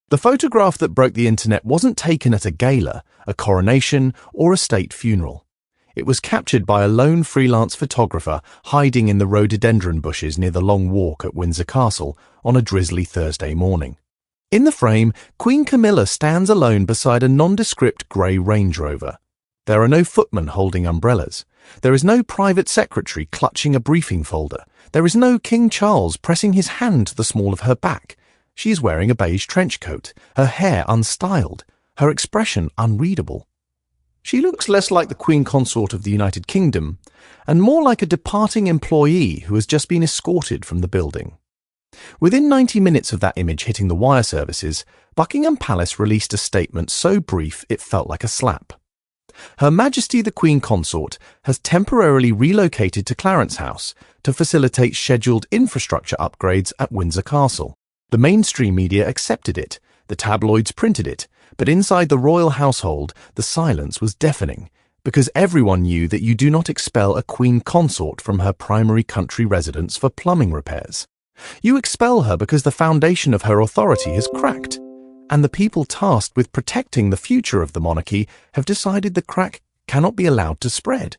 The photograph that broke the internet wasn't taken at a gala, a coronation, or a state funeral. It was captured by a lone freelance photographer hiding in the rhododendron bushes near the Long Walk at Windsor Castle on a drizzly Thursday morning. In the frame, Queen Camilla stands alone beside a nondescript grey Range Rover. There are no footmen holding umbrellas. There is no private secretary clutching a briefing folder. There is no King Charles pressing his hand to the small of her back. She is wearing a beige trench coat, her hair unstyled, her expression unreadable. She looks less like the Queen Consort of the United Kingdom and more like a departing employee who has just been escorted from the building. Within 90 minutes of that image hitting the wire services, Buckingham Palace released a statement so brief it felt like a slap. Her Majesty the Queen Consort has temporarily relocated to Clarence House to facilitate scheduled infrastructure upgrades at Windsor Castle. The mainstream media accepted it, the tabloids printed it, but inside the royal household the silence was deafening, because everyone knew that you do not expel a Queen Consort from her primary country residence for plumbing repairs. You expel her because the foundation of her authority has cracked, and the people tasked with protecting the future of the monarchy have decided the crack cannot be allowed to spread.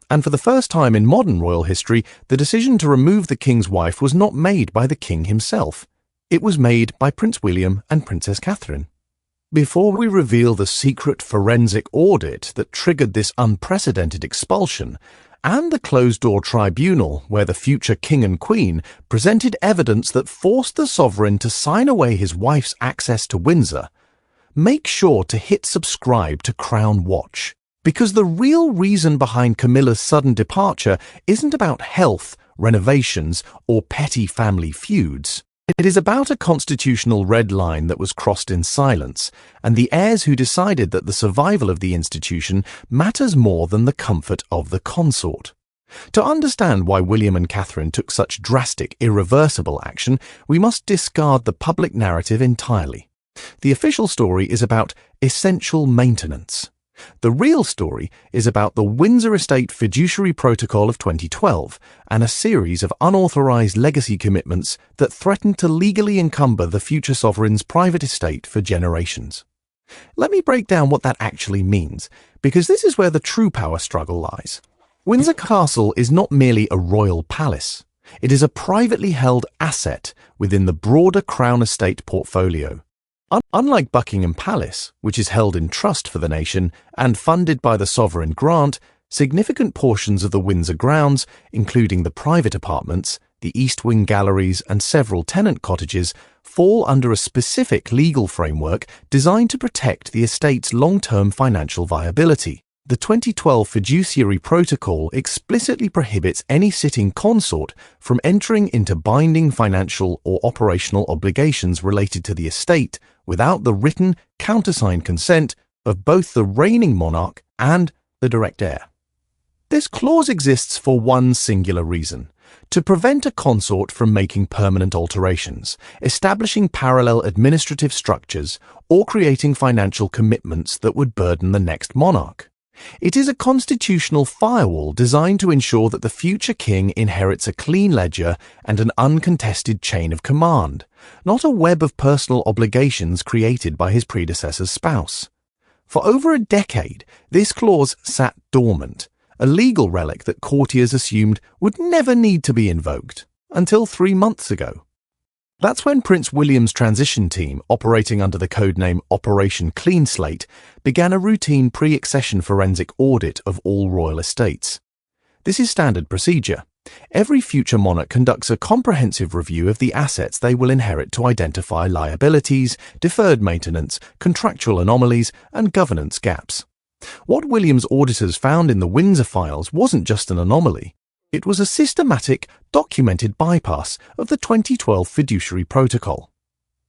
And for the first time in modern royal history, the decision to remove the king's wife was not made by the king himself. It was made by Prince William and Princess Catherine. Before we reveal the secret forensic audit that triggered this unprecedented expulsion, and the closed-door tribunal where the future king and queen presented evidence that forced the sovereign to sign away his wife's access to Windsor, make sure to hit subscribe to Crown Watch, because the real reason behind Camilla's sudden departure isn't about health, renovations, or petty family feuds. It is about a constitutional red line that was crossed in silence, and the heirs who decided that the survival of the institution matters more than the comfort of the consort. To understand why William and Catherine took such drastic, irreversible action, we must discard the public narrative entirely. The official story is about essential maintenance. The real story is about the Windsor Estate Fiduciary Protocol of 2012 and a series of unauthorised legacy commitments that threatened to legally encumber the future sovereign's private estate for generations. Let me break down what that actually means, because this is where the true power struggle lies. Windsor Castle is not merely a royal palace. It is a privately held asset within the broader Crown Estate portfolio. Unlike Buckingham Palace, which is held in trust for the nation and funded by the sovereign grant, significant portions of the Windsor grounds, including the private apartments, the East Wing galleries and several tenant cottages, fall under a specific legal framework designed to protect the estate's long-term financial viability. The 2012 Fiduciary Protocol explicitly prohibits any sitting consort from entering into binding financial or operational obligations related to the estate without the written, countersigned consent of both the reigning monarch and the direct heir. This clause exists for one singular reason: to prevent a consort from making permanent alterations, establishing parallel administrative structures, or creating financial commitments that would burden the next monarch. It is a constitutional firewall designed to ensure that the future king inherits a clean ledger and an uncontested chain of command, not a web of personal obligations created by his predecessor's spouse. For over a decade, this clause sat dormant, a legal relic that courtiers assumed would never need to be invoked, until 3 months ago. That's when Prince William's transition team, operating under the codename Operation Clean Slate, began a routine pre-accession forensic audit of all royal estates. This is standard procedure. Every future monarch conducts a comprehensive review of the assets they will inherit to identify liabilities, deferred maintenance, contractual anomalies, and governance gaps. What William's auditors found in the Windsor files wasn't just an anomaly. It was a systematic, documented bypass of the 2012 Fiduciary Protocol.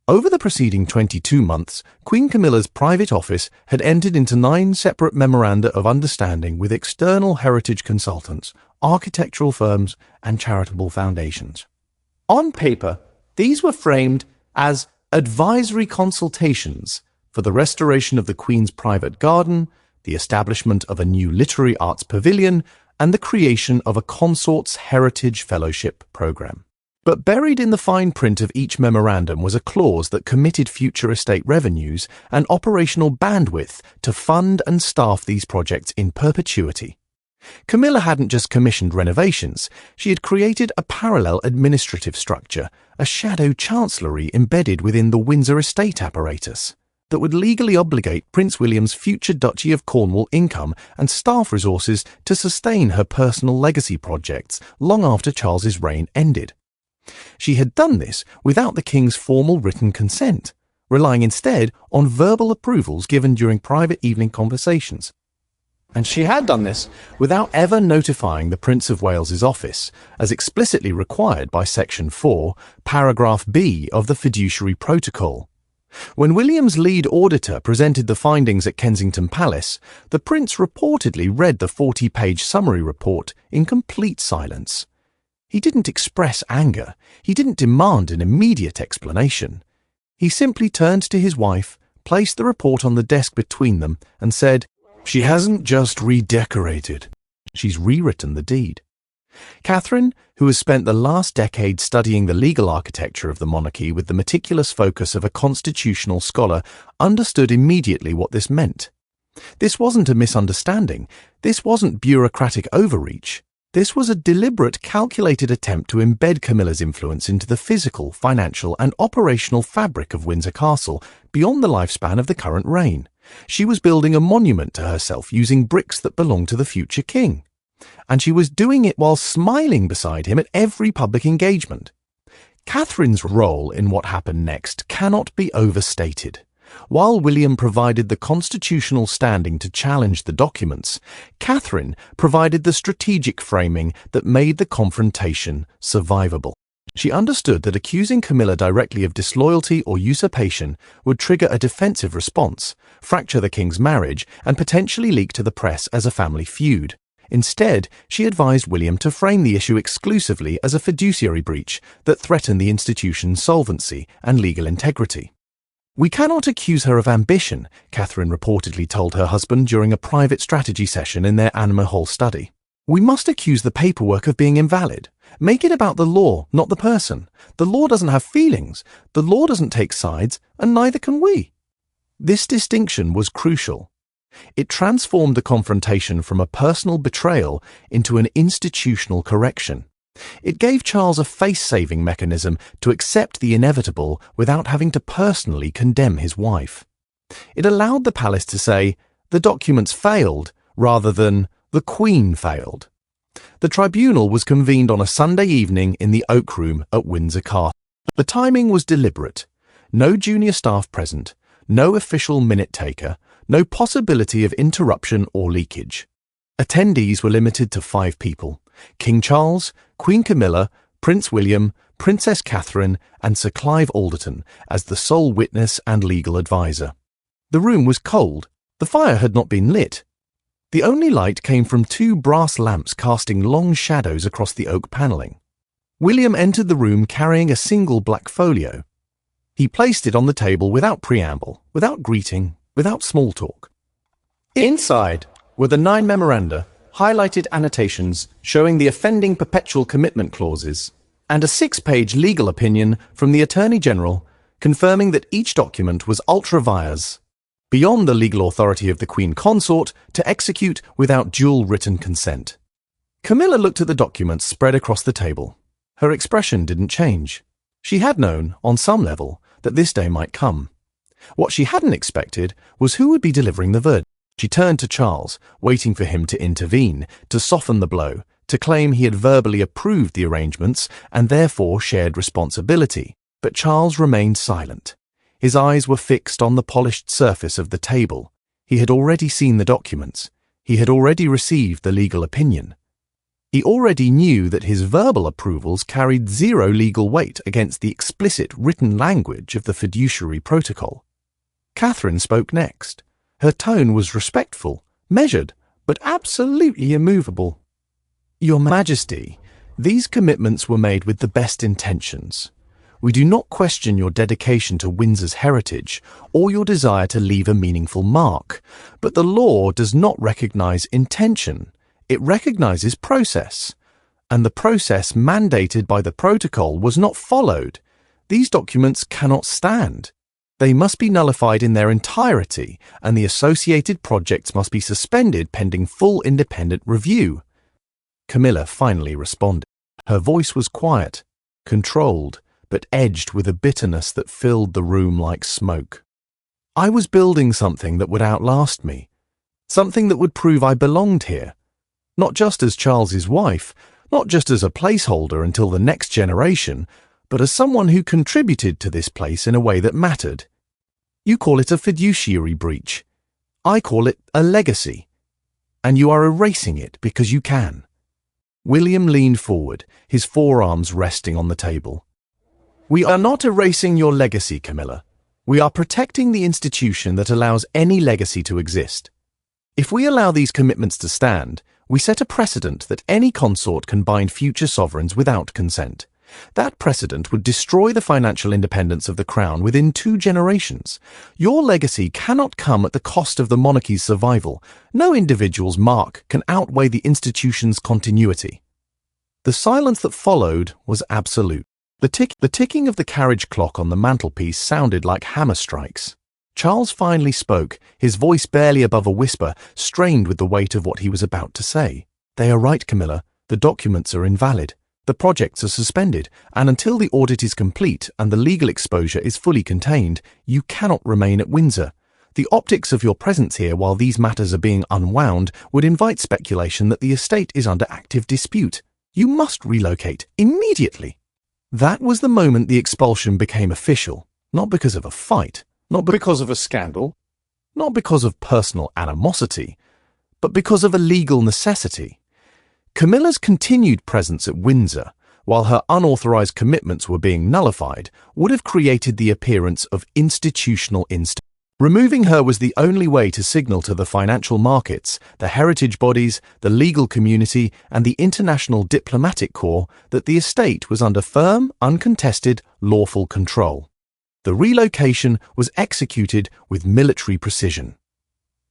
Over the preceding 22 months, Queen Camilla's private office had entered into 9 separate memoranda of understanding with external heritage consultants, architectural firms, and charitable foundations. On paper, these were framed as advisory consultations for the restoration of the Queen's private garden, the establishment of a new literary arts pavilion, and the creation of a consort's heritage fellowship program. But buried in the fine print of each memorandum was a clause that committed future estate revenues and operational bandwidth to fund and staff these projects in perpetuity. Camilla hadn't just commissioned renovations, she had created a parallel administrative structure, a shadow chancellery embedded within the Windsor estate apparatus, that would legally obligate Prince William's future Duchy of Cornwall income and staff resources to sustain her personal legacy projects long after Charles's reign ended. She had done this without the king's formal written consent, relying instead on verbal approvals given during private evening conversations. And she had done this without ever notifying the Prince of Wales's office, as explicitly required by Section 4, Paragraph B of the Fiduciary Protocol. When William's lead auditor presented the findings at Kensington Palace, the Prince reportedly read the 40-page summary report in complete silence. He didn't express anger. He didn't demand an immediate explanation. He simply turned to his wife, placed the report on the desk between them, and said, "She hasn't just redecorated. She's rewritten the deed." Catherine, who has spent the last decade studying the legal architecture of the monarchy with the meticulous focus of a constitutional scholar, understood immediately what this meant. This wasn't a misunderstanding. This wasn't bureaucratic overreach. This was a deliberate, calculated attempt to embed Camilla's influence into the physical, financial, and operational fabric of Windsor Castle beyond the lifespan of the current reign. She was building a monument to herself using bricks that belonged to the future king. And she was doing it while smiling beside him at every public engagement. Catherine's role in what happened next cannot be overstated. While William provided the constitutional standing to challenge the documents, Catherine provided the strategic framing that made the confrontation survivable. She understood that accusing Camilla directly of disloyalty or usurpation would trigger a defensive response, fracture the king's marriage, and potentially leak to the press as a family feud. Instead, she advised William to frame the issue exclusively as a fiduciary breach that threatened the institution's solvency and legal integrity. "We cannot accuse her of ambition," Catherine reportedly told her husband during a private strategy session in their Anima Hall study. "We must accuse the paperwork of being invalid. Make it about the law, not the person. The law doesn't have feelings, the law doesn't take sides, and neither can we." This distinction was crucial. It transformed the confrontation from a personal betrayal into an institutional correction. It gave Charles a face-saving mechanism to accept the inevitable without having to personally condemn his wife. It allowed the palace to say, "The documents failed," rather than "the Queen failed." The tribunal was convened on a Sunday evening in the Oak Room at Windsor Castle. The timing was deliberate. No junior staff present, no official minute-taker, no possibility of interruption or leakage. Attendees were limited to 5 people: King Charles, Queen Camilla, Prince William, Princess Catherine, and Sir Clive Alderton as the sole witness and legal advisor. The room was cold. The fire had not been lit. The only light came from 2 brass lamps casting long shadows across the oak panelling. William entered the room carrying a single black folio. He placed it on the table without preamble, without greeting, without small talk. Inside were the 9 memoranda, highlighted annotations showing the offending perpetual commitment clauses, and a 6-page legal opinion from the Attorney General confirming that each document was ultra vires, beyond the legal authority of the Queen Consort to execute without dual written consent. Camilla looked at the documents spread across the table. Her expression didn't change. She had known, on some level, that this day might come. What she hadn't expected was who would be delivering the verdict. She turned to Charles, waiting for him to intervene, to soften the blow, to claim he had verbally approved the arrangements and therefore shared responsibility. But Charles remained silent. His eyes were fixed on the polished surface of the table. He had already seen the documents. He had already received the legal opinion. He already knew that his verbal approvals carried 0 legal weight against the explicit written language of the fiduciary protocol. Catherine spoke next. Her tone was respectful, measured, but absolutely immovable. "Your Majesty, these commitments were made with the best intentions. We do not question your dedication to Windsor's heritage or your desire to leave a meaningful mark, but the law does not recognize intention. It recognizes process. and the process mandated by the protocol was not followed, these documents cannot stand. They must be nullified in their entirety, and the associated projects must be suspended pending full independent review. Camilla finally responded. Her voice was quiet, controlled, but edged with a bitterness that filled the room like smoke. I was building something that would outlast me, something that would prove I belonged here, not just as Charles's wife, not just as a placeholder until the next generation, but as someone who contributed to this place in a way that mattered. You call it a fiduciary breach. I call it a legacy. And you are erasing it because you can. William leaned forward, his forearms resting on the table. We are not erasing your legacy, Camilla. We are protecting the institution that allows any legacy to exist. If we allow these commitments to stand, we set a precedent that any consort can bind future sovereigns without consent. That precedent would destroy the financial independence of the Crown within 2 generations. Your legacy cannot come at the cost of the monarchy's survival. No individual's mark can outweigh the institution's continuity. The silence that followed was absolute. The ticking of the carriage clock on the mantelpiece sounded like hammer strikes. Charles finally spoke, his voice barely above a whisper, strained with the weight of what he was about to say. They are right, Camilla. The documents are invalid. The projects are suspended, and until the audit is complete and the legal exposure is fully contained, you cannot remain at Windsor. The optics of your presence here while these matters are being unwound would invite speculation that the estate is under active dispute. You must relocate immediately. That was the moment the expulsion became official, not because of a fight, not because of a scandal, not because of personal animosity, but because of a legal necessity. Camilla's continued presence at Windsor, while her unauthorized commitments were being nullified, would have created the appearance of institutional instability. Removing her was the only way to signal to the financial markets, the heritage bodies, the legal community, and the international diplomatic corps that the estate was under firm, uncontested, lawful control. The relocation was executed with military precision.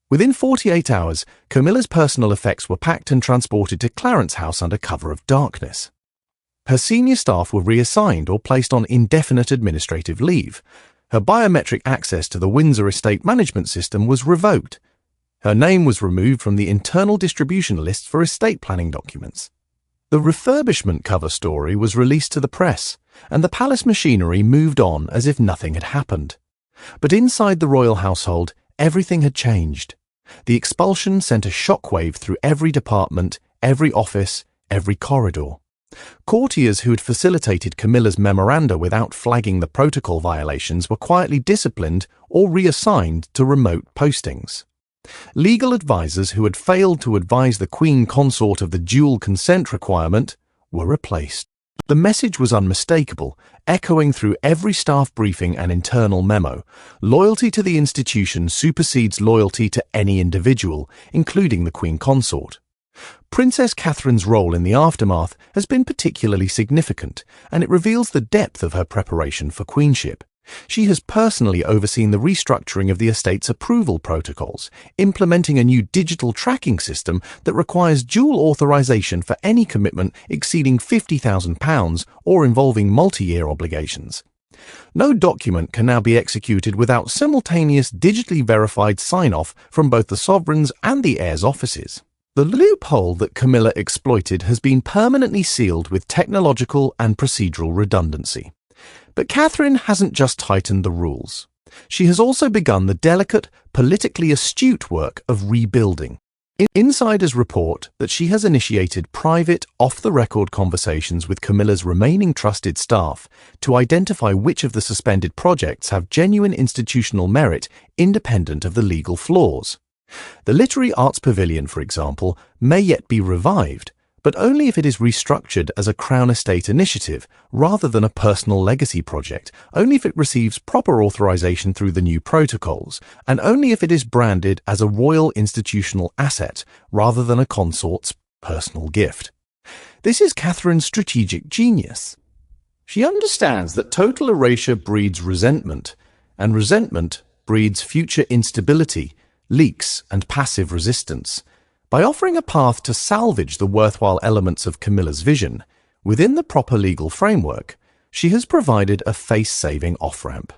Within 48 hours, Camilla's personal effects were packed and transported to Clarence House under cover of darkness. Her senior staff were reassigned or placed on indefinite administrative leave. Her biometric access to the Windsor estate management system was revoked. Her name was removed from the internal distribution list for estate planning documents. The refurbishment cover story was released to the press, and the palace machinery moved on as if nothing had happened. But inside the royal household, everything had changed. The expulsion sent a shockwave through every department, every office, every corridor. Courtiers who had facilitated Camilla's memoranda without flagging the protocol violations were quietly disciplined or reassigned to remote postings. Legal advisers who had failed to advise the Queen Consort of the dual consent requirement were replaced. The message was unmistakable, echoing through every staff briefing and internal memo. Loyalty to the institution supersedes loyalty to any individual, including the Queen Consort. Princess Catherine's role in the aftermath has been particularly significant, and it reveals the depth of her preparation for queenship. She has personally overseen the restructuring of the estate's approval protocols, implementing a new digital tracking system that requires dual authorization for any commitment exceeding £50,000 or involving multi-year obligations. No document can now be executed without simultaneous digitally verified sign-off from both the sovereigns and the heirs' offices. The loophole that Camilla exploited has been permanently sealed with technological and procedural redundancy. But Catherine hasn't just tightened the rules. She has also begun the delicate, politically astute work of rebuilding. Insiders report that she has initiated private, off-the-record conversations with Camilla's remaining trusted staff to identify which of the suspended projects have genuine institutional merit independent of the legal flaws. The Literary Arts Pavilion, for example, may yet be revived, but only if it is restructured as a Crown Estate initiative rather than a personal legacy project, only if it receives proper authorization through the new protocols, and only if it is branded as a royal institutional asset rather than a consort's personal gift. This is Catherine's strategic genius. She understands that total erasure breeds resentment, and resentment breeds future instability, leaks, and passive resistance. By offering a path to salvage the worthwhile elements of Camilla's vision, within the proper legal framework, she has provided a face-saving off-ramp.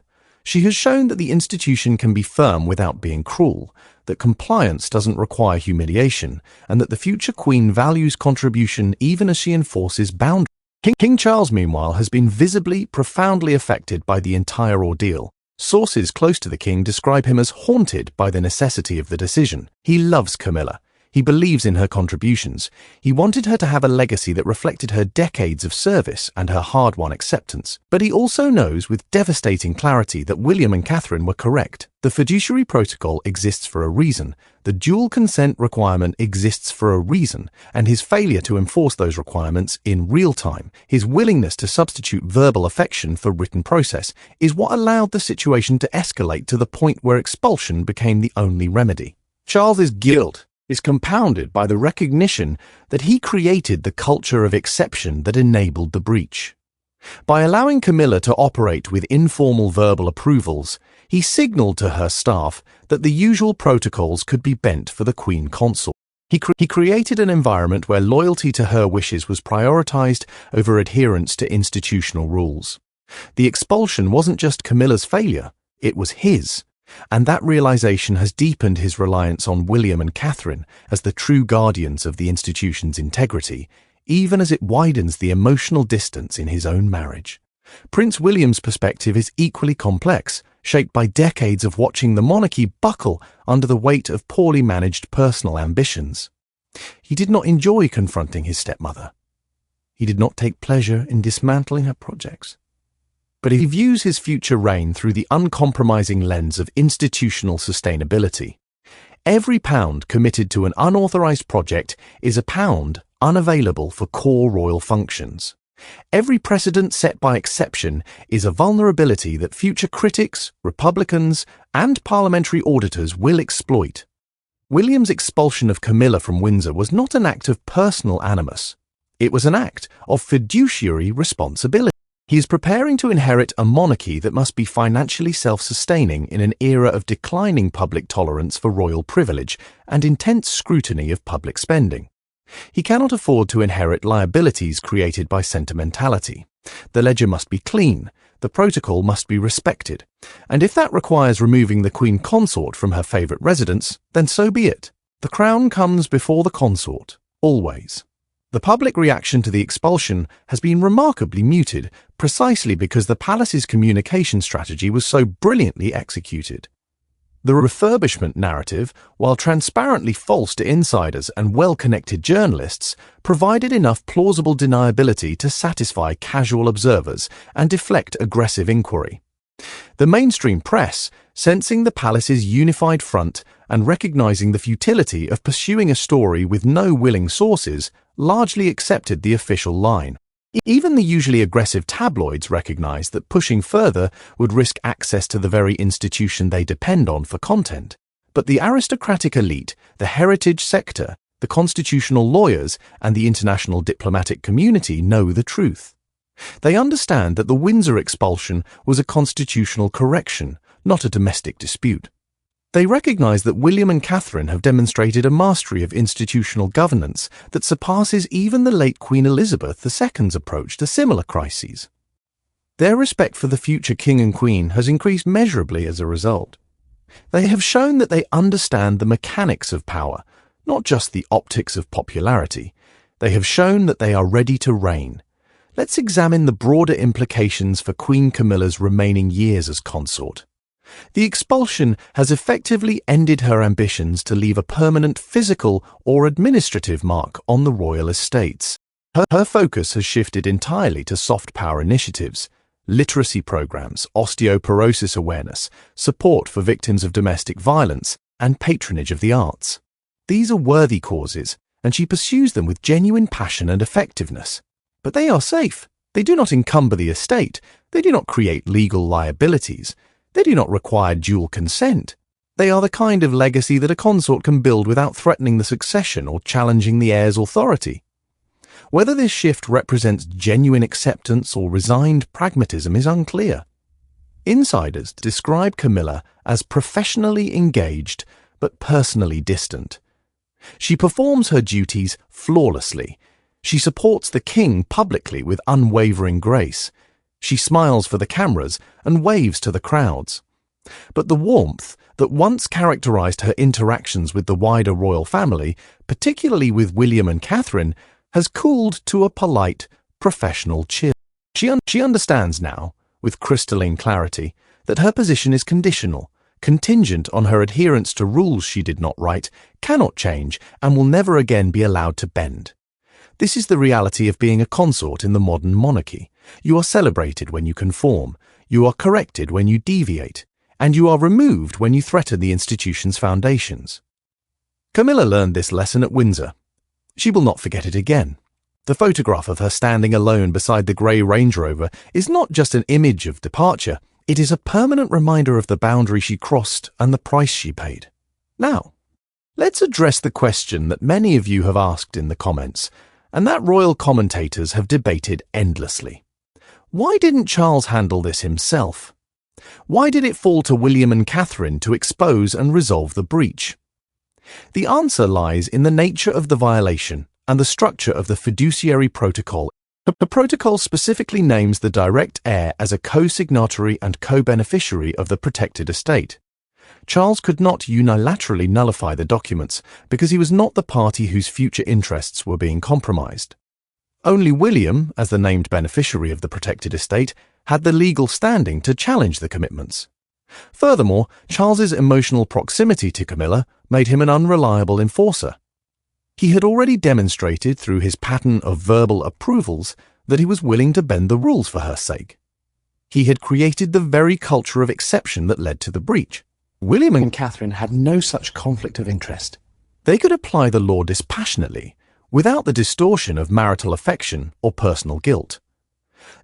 She has shown that the institution can be firm without being cruel, that compliance doesn't require humiliation, and that the future Queen values contribution even as she enforces boundaries. King Charles, meanwhile, has been visibly, profoundly affected by the entire ordeal. Sources close to the King describe him as haunted by the necessity of the decision. He loves Camilla. He believes in her contributions. He wanted her to have a legacy that reflected her decades of service and her hard-won acceptance. But he also knows with devastating clarity that William and Catherine were correct. The fiduciary protocol exists for a reason. The dual consent requirement exists for a reason, and his failure to enforce those requirements in real time, his willingness to substitute verbal affection for written process, is what allowed the situation to escalate to the point where expulsion became the only remedy. Charles's guilt is compounded by the recognition that he created the culture of exception that enabled the breach. By allowing Camilla to operate with informal verbal approvals, he signalled to her staff that the usual protocols could be bent for the Queen Consort. He created an environment where loyalty to her wishes was prioritised over adherence to institutional rules. The expulsion wasn't just Camilla's failure, it was his. And that realization has deepened his reliance on William and Catherine as the true guardians of the institution's integrity, even as it widens the emotional distance in his own marriage. Prince William's perspective is equally complex, shaped by decades of watching the monarchy buckle under the weight of poorly managed personal ambitions. He did not enjoy confronting his stepmother. He did not take pleasure in dismantling her projects. But he views his future reign through the uncompromising lens of institutional sustainability. Every pound committed to an unauthorized project is a pound unavailable for core royal functions. Every precedent set by exception is a vulnerability that future critics, Republicans, and parliamentary auditors will exploit. William's expulsion of Camilla from Windsor was not an act of personal animus. It was an act of fiduciary responsibility. He is preparing to inherit a monarchy that must be financially self-sustaining in an era of declining public tolerance for royal privilege and intense scrutiny of public spending. He cannot afford to inherit liabilities created by sentimentality. The ledger must be clean, the protocol must be respected, and if that requires removing the Queen Consort from her favourite residence, then so be it. The crown comes before the consort, always. The public reaction to the expulsion has been remarkably muted, precisely because the palace's communication strategy was so brilliantly executed. The refurbishment narrative, while transparently false to insiders and well-connected journalists, provided enough plausible deniability to satisfy casual observers and deflect aggressive inquiry. The mainstream press, sensing the palace's unified front and recognizing the futility of pursuing a story with no willing sources, largely accepted the official line. Even the usually aggressive tabloids recognized that pushing further would risk access to the very institution they depend on for content. But the aristocratic elite, the heritage sector, the constitutional lawyers, and the international diplomatic community know the truth. They understand that the Windsor expulsion was a constitutional correction, not a domestic dispute. They recognize that William and Catherine have demonstrated a mastery of institutional governance that surpasses even the late Queen Elizabeth II's approach to similar crises. Their respect for the future King and Queen has increased measurably as a result. They have shown that they understand the mechanics of power, not just the optics of popularity. They have shown that they are ready to reign. Let's examine the broader implications for Queen Camilla's remaining years as consort. The expulsion has effectively ended her ambitions to leave a permanent physical or administrative mark on the royal estates. Her focus has shifted entirely to soft power initiatives, literacy programs, osteoporosis awareness, support for victims of domestic violence, and patronage of the arts. These are worthy causes, and she pursues them with genuine passion and effectiveness. But they are safe. They do not encumber the estate. They do not create legal liabilities. They do not require dual consent. They are the kind of legacy that a consort can build without threatening the succession or challenging the heir's authority. Whether this shift represents genuine acceptance or resigned pragmatism is unclear. Insiders describe Camilla as professionally engaged but personally distant. She performs her duties flawlessly. She supports the king publicly with unwavering grace. She smiles for the cameras and waves to the crowds. But the warmth that once characterized her interactions with the wider royal family, particularly with William and Catherine, has cooled to a polite, professional chill. She understands now, with crystalline clarity, that her position is conditional, contingent on her adherence to rules she did not write, cannot change, and will never again be allowed to bend. This is the reality of being a consort in the modern monarchy. You are celebrated when you conform, you are corrected when you deviate, and you are removed when you threaten the institution's foundations. Camilla learned this lesson at Windsor. She will not forget it again. The photograph of her standing alone beside the grey Range Rover is not just an image of departure, it is a permanent reminder of the boundary she crossed and the price she paid. Now, let's address the question that many of you have asked in the comments, and that royal commentators have debated endlessly. Why didn't Charles handle this himself? Why did it fall to William and Catherine to expose and resolve the breach? The answer lies in the nature of the violation and the structure of the fiduciary protocol. The protocol specifically names the direct heir as a co-signatory and co-beneficiary of the protected estate. Charles could not unilaterally nullify the documents because he was not the party whose future interests were being compromised. Only William, as the named beneficiary of the protected estate, had the legal standing to challenge the commitments. Furthermore, Charles's emotional proximity to Camilla made him an unreliable enforcer. He had already demonstrated through his pattern of verbal approvals that he was willing to bend the rules for her sake. He had created the very culture of exception that led to the breach. William and Catherine had no such conflict of interest. They could apply the law dispassionately, without the distortion of marital affection or personal guilt.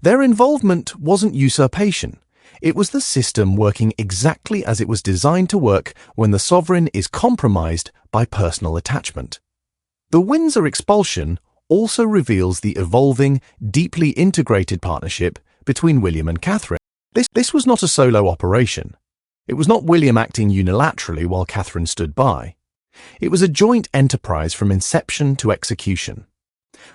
Their involvement wasn't usurpation. It was the system working exactly as it was designed to work when the sovereign is compromised by personal attachment. The Windsor expulsion also reveals the evolving, deeply integrated partnership between William and Catherine. This was not a solo operation. It was not William acting unilaterally while Catherine stood by. It was a joint enterprise from inception to execution.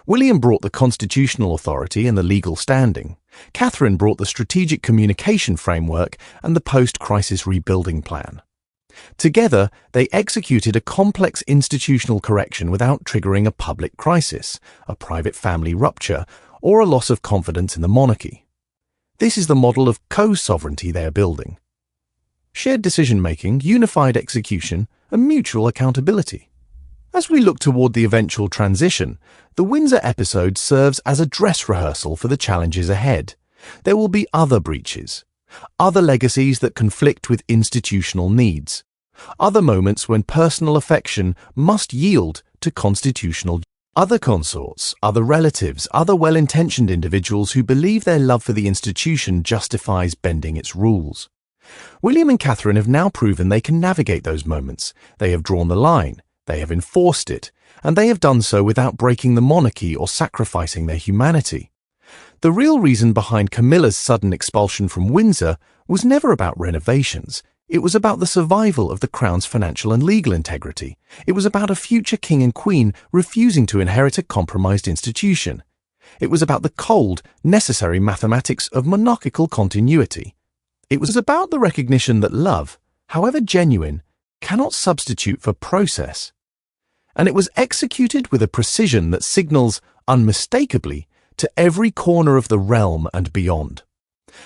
William brought the constitutional authority and the legal standing. Catherine brought the strategic communication framework and the post-crisis rebuilding plan. Together, they executed a complex institutional correction without triggering a public crisis, a private family rupture, or a loss of confidence in the monarchy. This is the model of co-sovereignty they are building. Shared decision-making, unified execution, and mutual accountability. As we look toward the eventual transition, the Windsor episode serves as a dress rehearsal for the challenges ahead. There will be other breaches, other legacies that conflict with institutional needs, other moments when personal affection must yield to constitutional, other consorts, other relatives, other well-intentioned individuals who believe their love for the institution justifies bending its rules. William and Catherine have now proven they can navigate those moments. They have drawn the line, they have enforced it, and they have done so without breaking the monarchy or sacrificing their humanity. The real reason behind Camilla's sudden expulsion from Windsor was never about renovations. It was about the survival of the crown's financial and legal integrity. It was about a future king and queen refusing to inherit a compromised institution. It was about the cold, necessary mathematics of monarchical continuity. It was about the recognition that love, however genuine, cannot substitute for process. And it was executed with a precision that signals, unmistakably, to every corner of the realm and beyond.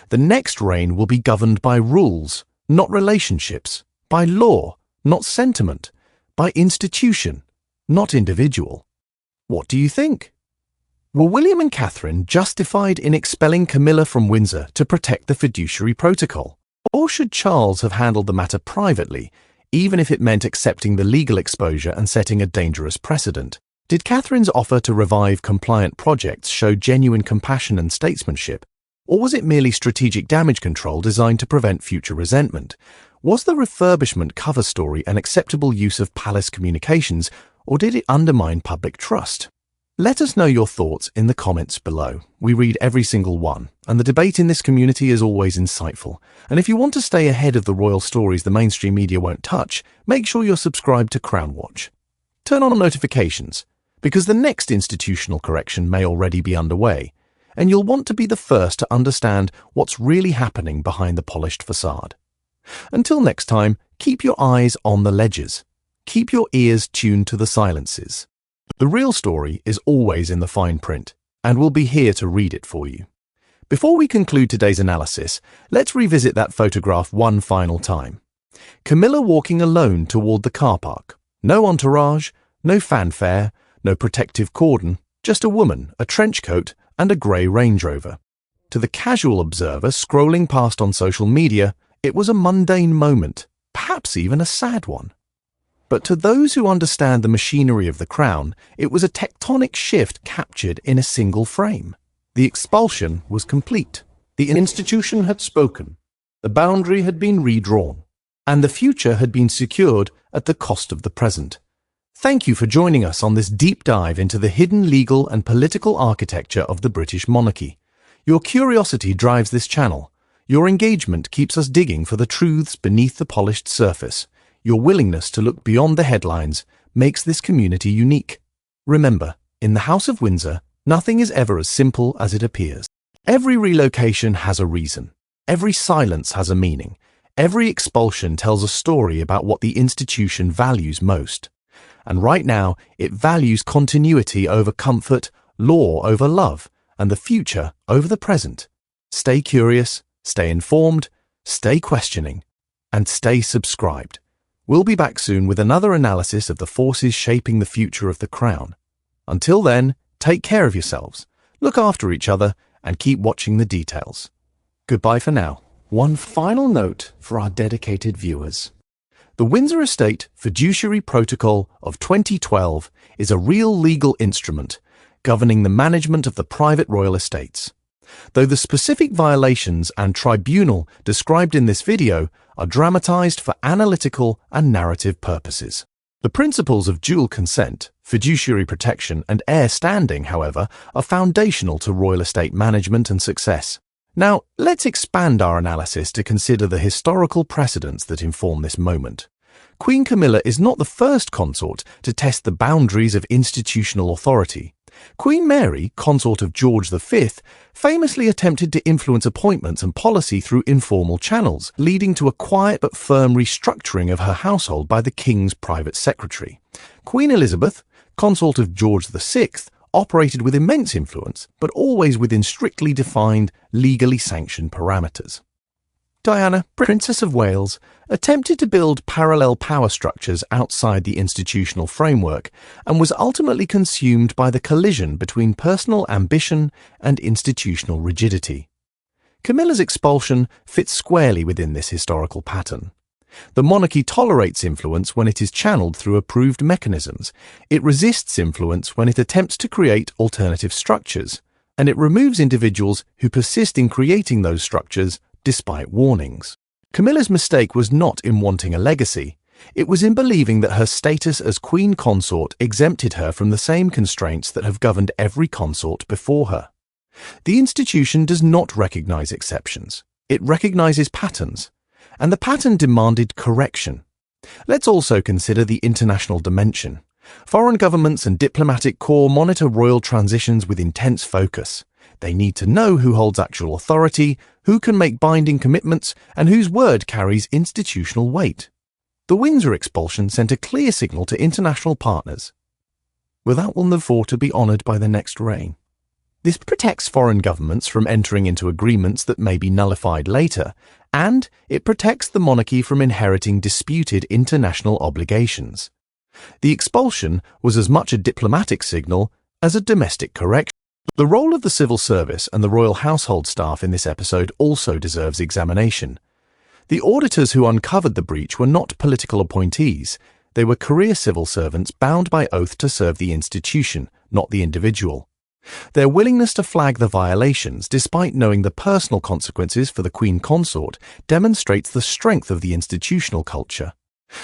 The next reign will be governed by rules, not relationships, by law, not sentiment, by institution, not individual. What do you think? Were William and Catherine justified in expelling Camilla from Windsor to protect the fiduciary protocol? Or should Charles have handled the matter privately, even if it meant accepting the legal exposure and setting a dangerous precedent? Did Catherine's offer to revive compliant projects show genuine compassion and statesmanship? Or was it merely strategic damage control designed to prevent future resentment? Was the refurbishment cover story an acceptable use of palace communications, or did it undermine public trust? Let us know your thoughts in the comments below. We read every single one, and the debate in this community is always insightful. And if you want to stay ahead of the royal stories the mainstream media won't touch, make sure you're subscribed to Crown Watch. Turn on notifications, because the next institutional correction may already be underway, and you'll want to be the first to understand what's really happening behind the polished facade. Until next time, keep your eyes on the ledges. Keep your ears tuned to the silences. The real story is always in the fine print, and we'll be here to read it for you. Before we conclude today's analysis, let's revisit that photograph one final time. Camilla walking alone toward the car park. No entourage, no fanfare, no protective cordon, just a woman, a trench coat, and a grey Range Rover. To the casual observer scrolling past on social media, it was a mundane moment, perhaps even a sad one. But to those who understand the machinery of the crown, it was a tectonic shift captured in a single frame. The expulsion was complete. The institution had spoken. The boundary had been redrawn. And the future had been secured at the cost of the present. Thank you for joining us on this deep dive into the hidden legal and political architecture of the British monarchy. Your curiosity drives this channel. Your engagement keeps us digging for the truths beneath the polished surface. Your willingness to look beyond the headlines makes this community unique. Remember, in the House of Windsor, nothing is ever as simple as it appears. Every relocation has a reason. Every silence has a meaning. Every expulsion tells a story about what the institution values most. And right now, it values continuity over comfort, law over love, and the future over the present. Stay curious, stay informed, stay questioning, and stay subscribed. We'll be back soon with another analysis of the forces shaping the future of the crown. Until then, take care of yourselves, look after each other, and keep watching the details. Goodbye for now. One final note for our dedicated viewers. The Windsor Estate Fiduciary Protocol of 2012 is a real legal instrument governing the management of the private royal estates. Though the specific violations and tribunal described in this video are dramatized for analytical and narrative purposes. The principles of dual consent, fiduciary protection, and heir standing, however, are foundational to royal estate management and success. Now, let's expand our analysis to consider the historical precedents that inform this moment. Queen Camilla is not the first consort to test the boundaries of institutional authority. Queen Mary, consort of George V, famously attempted to influence appointments and policy through informal channels, leading to a quiet but firm restructuring of her household by the King's private secretary. Queen Elizabeth, consort of George VI, operated with immense influence, but always within strictly defined, legally sanctioned parameters. Diana, Princess of Wales, attempted to build parallel power structures outside the institutional framework and was ultimately consumed by the collision between personal ambition and institutional rigidity. Camilla's expulsion fits squarely within this historical pattern. The monarchy tolerates influence when it is channeled through approved mechanisms. It resists influence when it attempts to create alternative structures, and it removes individuals who persist in creating those structures despite warnings. Camilla's mistake was not in wanting a legacy. It was in believing that her status as queen consort exempted her from the same constraints that have governed every consort before her. The institution does not recognize exceptions. It recognizes patterns, and the pattern demanded correction. Let's also consider the international dimension. Foreign governments and diplomatic corps monitor royal transitions with intense focus. They need to know who holds actual authority, who can make binding commitments, and whose word carries institutional weight. The Windsor expulsion sent a clear signal to international partners. Without one therefore to be honoured by the next reign. This protects foreign governments from entering into agreements that may be nullified later, and it protects the monarchy from inheriting disputed international obligations. The expulsion was as much a diplomatic signal as a domestic correction. The role of the civil service and the royal household staff in this episode also deserves examination. The auditors who uncovered the breach were not political appointees. They were career civil servants bound by oath to serve the institution, not the individual. Their willingness to flag the violations, despite knowing the personal consequences for the Queen Consort, demonstrates the strength of the institutional culture.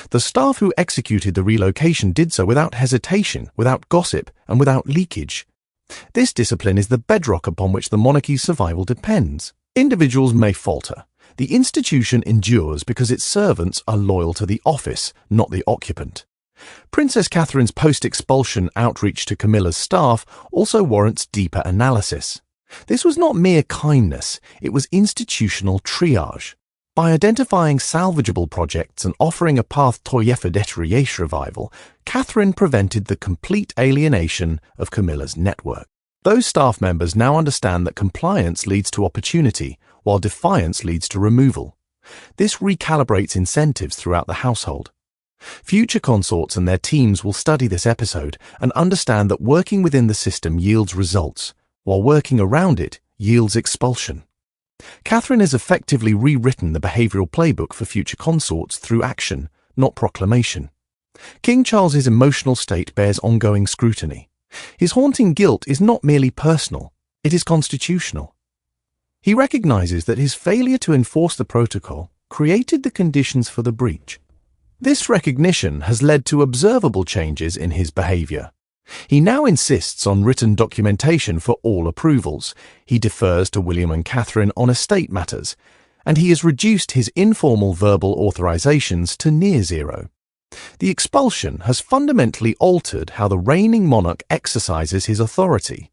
The staff who executed the relocation did so without hesitation, without gossip, and without leakage. This discipline is the bedrock upon which the monarchy's survival depends. Individuals may falter. The institution endures because its servants are loyal to the office, not the occupant. Princess Catherine's post-expulsion outreach to Camilla's staff also warrants deeper analysis. This was not mere kindness, it was institutional triage. By identifying salvageable projects and offering a path to Yeferdetriyesh revival, Catherine prevented the complete alienation of Camilla's network. Those staff members now understand that compliance leads to opportunity, while defiance leads to removal. This recalibrates incentives throughout the household. Future consorts and their teams will study this episode and understand that working within the system yields results, while working around it yields expulsion. Catherine has effectively rewritten the behavioural playbook for future consorts through action, not proclamation. King Charles's emotional state bears ongoing scrutiny. His haunting guilt is not merely personal, it is constitutional. He recognises that his failure to enforce the protocol created the conditions for the breach. This recognition has led to observable changes in his behaviour. He now insists on written documentation for all approvals, he defers to William and Catherine on estate matters, and he has reduced his informal verbal authorisations to near zero. The expulsion has fundamentally altered how the reigning monarch exercises his authority.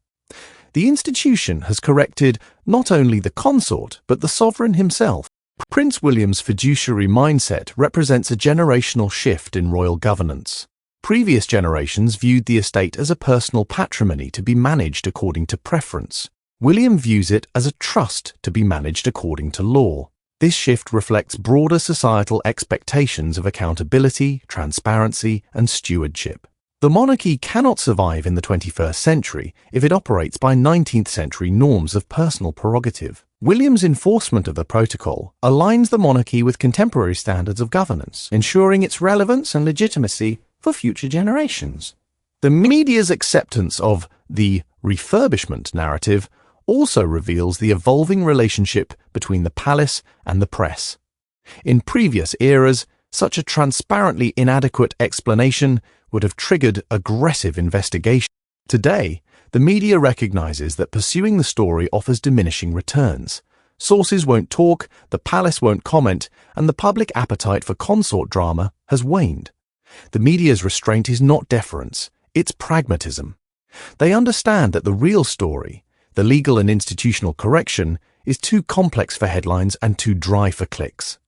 The institution has corrected not only the consort, but the sovereign himself. Prince William's fiduciary mindset represents a generational shift in royal governance. Previous generations viewed the estate as a personal patrimony to be managed according to preference. William views it as a trust to be managed according to law. This shift reflects broader societal expectations of accountability, transparency, and stewardship. The monarchy cannot survive in the 21st century if it operates by 19th century norms of personal prerogative. William's enforcement of the protocol aligns the monarchy with contemporary standards of governance, ensuring its relevance and legitimacy for future generations. The media's acceptance of the refurbishment narrative also reveals the evolving relationship between the palace and the press. In previous eras, such a transparently inadequate explanation would have triggered aggressive investigation. Today, the media recognizes that pursuing the story offers diminishing returns. Sources won't talk, the palace won't comment, and the public appetite for consort drama has waned. The media's restraint is not deference, it's pragmatism. They understand that the real story, the legal and institutional correction, is too complex for headlines and too dry for clicks.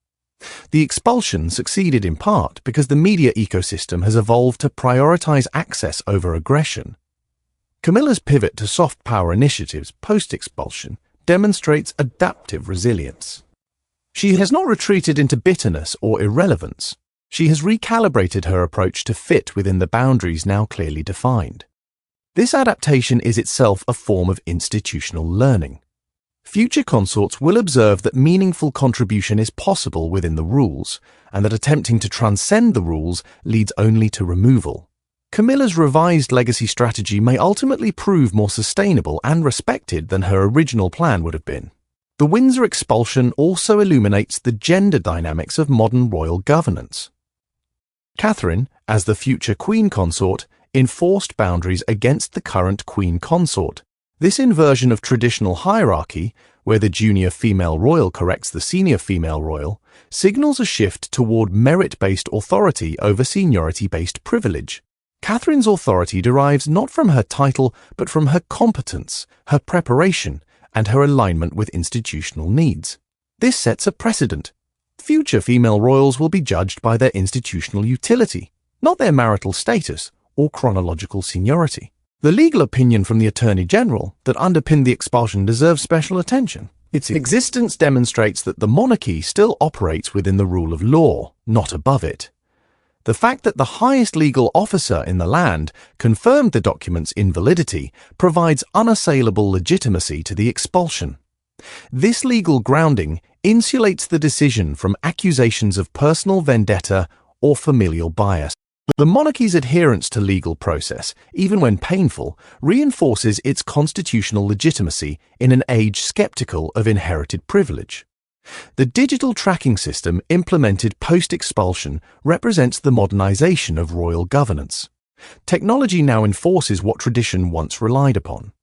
The expulsion succeeded in part because the media ecosystem has evolved to prioritize access over aggression. Camilla's pivot to soft power initiatives post-expulsion demonstrates adaptive resilience. She has not retreated into bitterness or irrelevance. She has recalibrated her approach to fit within the boundaries now clearly defined. This adaptation is itself a form of institutional learning. Future consorts will observe that meaningful contribution is possible within the rules, and that attempting to transcend the rules leads only to removal. Camilla's revised legacy strategy may ultimately prove more sustainable and respected than her original plan would have been. The Windsor expulsion also illuminates the gender dynamics of modern royal governance. Catherine, as the future queen consort, enforced boundaries against the current queen consort. This inversion of traditional hierarchy, where the junior female royal corrects the senior female royal, signals a shift toward merit-based authority over seniority-based privilege. Catherine's authority derives not from her title, but from her competence, her preparation, and her alignment with institutional needs. This sets a precedent. Future female royals will be judged by their institutional utility, not their marital status or chronological seniority. The legal opinion from the Attorney General that underpinned the expulsion deserves special attention. Its existence demonstrates that the monarchy still operates within the rule of law, not above it. The fact that the highest legal officer in the land confirmed the document's invalidity provides unassailable legitimacy to the expulsion. This legal grounding insulates the decision from accusations of personal vendetta or familial bias. The monarchy's adherence to legal process, even when painful, reinforces its constitutional legitimacy in an age skeptical of inherited privilege. The digital tracking system implemented post-expulsion represents the modernization of royal governance. Technology now enforces what tradition once relied upon.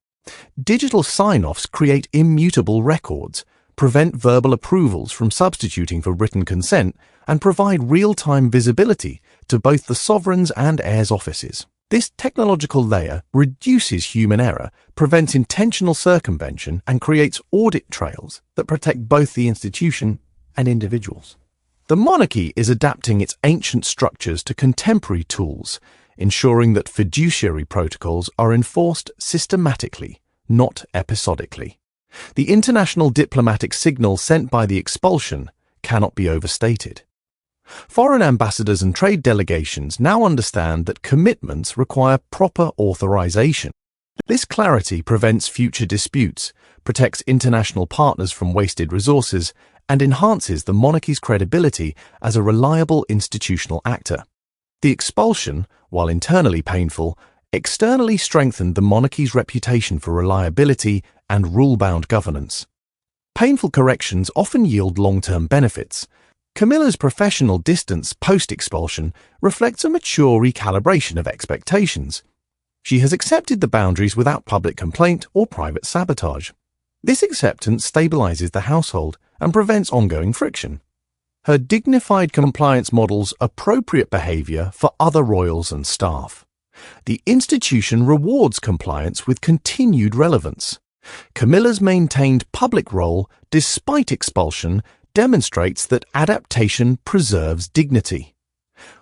Digital sign-offs create immutable records, prevent verbal approvals from substituting for written consent, and provide real-time visibility to to both the sovereign's and heirs' offices. This technological layer reduces human error, prevents intentional circumvention, and creates audit trails that protect both the institution and individuals. The monarchy is adapting its ancient structures to contemporary tools, ensuring that fiduciary protocols are enforced systematically, not episodically. The international diplomatic signal sent by the expulsion cannot be overstated. Foreign ambassadors and trade delegations now understand that commitments require proper authorization. This clarity prevents future disputes, protects international partners from wasted resources, and enhances the monarchy's credibility as a reliable institutional actor. The expulsion, while internally painful, externally strengthened the monarchy's reputation for reliability and rule-bound governance. Painful corrections often yield long-term benefits. Camilla's professional distance post-expulsion reflects a mature recalibration of expectations. She has accepted the boundaries without public complaint or private sabotage. This acceptance stabilizes the household and prevents ongoing friction. Her dignified compliance models appropriate behavior for other royals and staff. The institution rewards compliance with continued relevance. Camilla's maintained public role, despite expulsion, demonstrates that adaptation preserves dignity.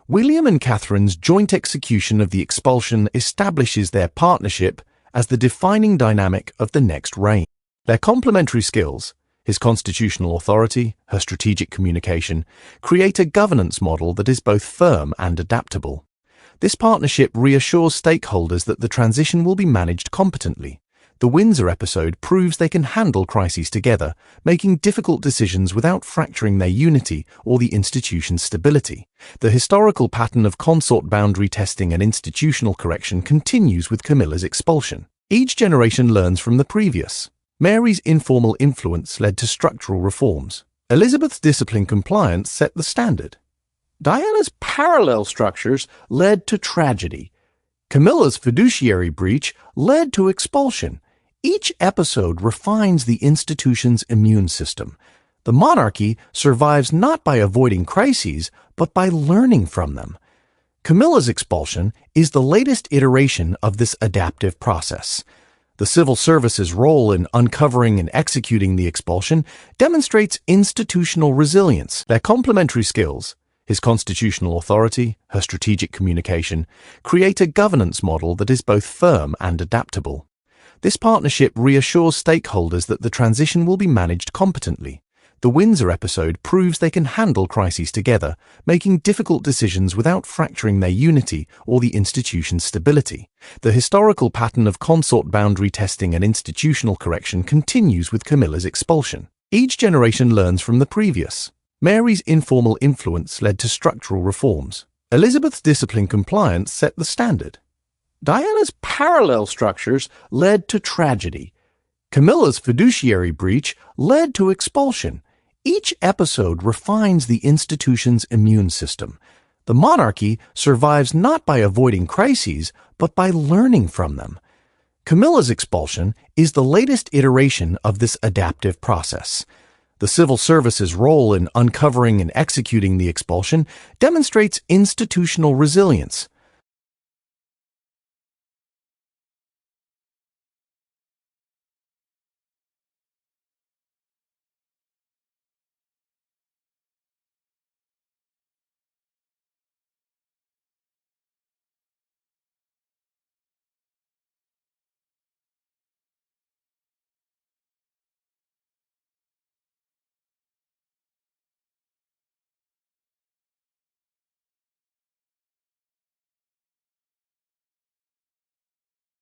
William and Catherine's joint execution of the expulsion establishes their partnership as the defining dynamic of the next reign. Their complementary skills, his constitutional authority, her strategic communication, create a governance model that is both firm and adaptable. This partnership reassures stakeholders that the transition will be managed competently. The Windsor episode proves they can handle crises together, making difficult decisions without fracturing their unity or the institution's stability. The historical pattern of consort boundary testing and institutional correction continues with Camilla's expulsion. Each generation learns from the previous. Mary's informal influence led to structural reforms. Elizabeth's discipline compliance set the standard. Diana's parallel structures led to tragedy. Camilla's fiduciary breach led to expulsion. Each episode refines the institution's immune system. The monarchy survives not by avoiding crises, but by learning from them. Camilla's expulsion is the latest iteration of this adaptive process. The civil service's role in uncovering and executing the expulsion demonstrates institutional resilience. Their complementary skills, his constitutional authority, her strategic communication, create a governance model that is both firm and adaptable. This partnership reassures stakeholders that the transition will be managed competently. The Windsor episode proves they can handle crises together, making difficult decisions without fracturing their unity or the institution's stability. The historical pattern of consort boundary testing and institutional correction continues with Camilla's expulsion. Each generation learns from the previous. Mary's informal influence led to structural reforms. Elizabeth's discipline compliance set the standard. Diana's parallel structures led to tragedy. Camilla's fiduciary breach led to expulsion. Each episode refines the institution's immune system. The monarchy survives not by avoiding crises, but by learning from them. Camilla's expulsion is the latest iteration of this adaptive process. The civil service's role in uncovering and executing the expulsion demonstrates institutional resilience.